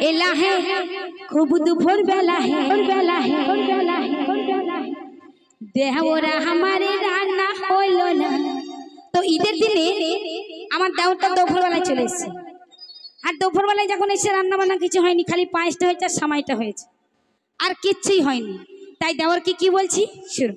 एला है खूब दोपहर बेला है देहरा हमारे रान्ना हलो ना तो ईদের দিনে আমার দেওরটা দুপুর বেলায় চলে এসেছে আর দুপুর বেলায় যখন এসে রান্না বান্না কিছু হয়নি খালি পায়েসটা হয়েছে আর সামাইটা হয়েছে আর কিচ্ছুই হয়নি তাই দেওরকে কি বলছি শুরু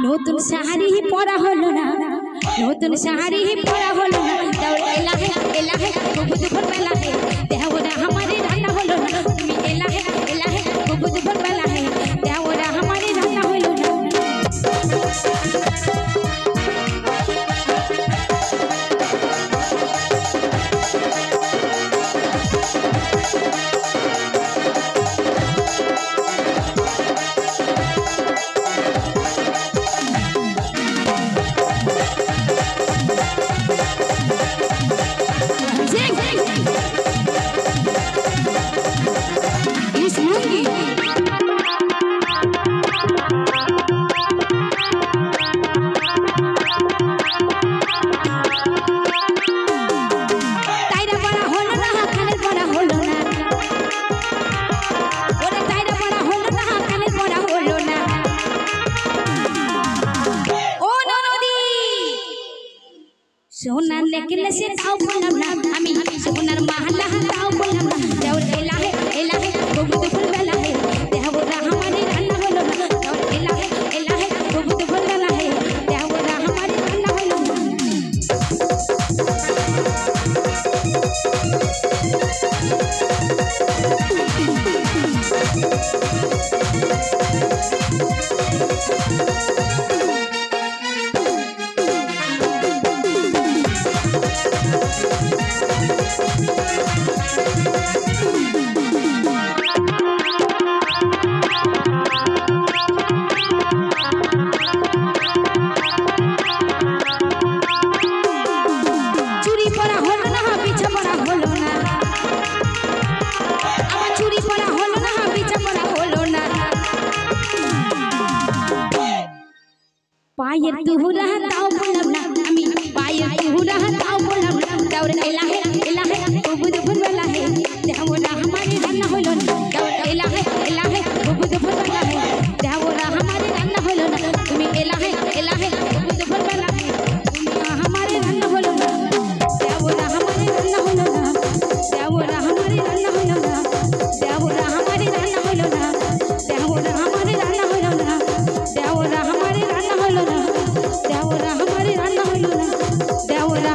নতুন শাড়ি পরা হলো না নতুন শাড়ি পরা হলো না দেওর এলা হে খুব দুপুর বেলা হে দেওরা हमारे রান্না হলো না তুমি এলা হে খুব দুপুর বেলা হে দেওরা हमारे রান্না হলো না সোনার নেকলেসে তাও বললাম না আমি সোনার মালা তাও বললাম না দেওর এলা হে খুব দুপুর বেলা হে দেওরা हमारे রান্না হলো না দেওর এলা হে খুব দুপুর বেলা হে দেওরা हमारे রান্না হলো না पायर तुहुरा ताओ बोलम ना আমি पायर तुहुरा ताओ बोलम ना देওর एला हे खूब दुपुर बेला हे देওরা हमारे রান্না হলো না देওর एला हे खूब दुपुर बेला हे देওরা हमारे রান্না হলো না তুমি एला हे खूब दुपुर बेला हे তুমি हमारे রান্না হলো না देওরা हमारे রান্না হলো না देওরা हमारे রান্না হলো না देওরা हमारे রান্না হলো না देওরা हमारे রান্না হলো না देওরা हमारे রান্না হলো না देওরা हमारे রান্না হলো না देওরা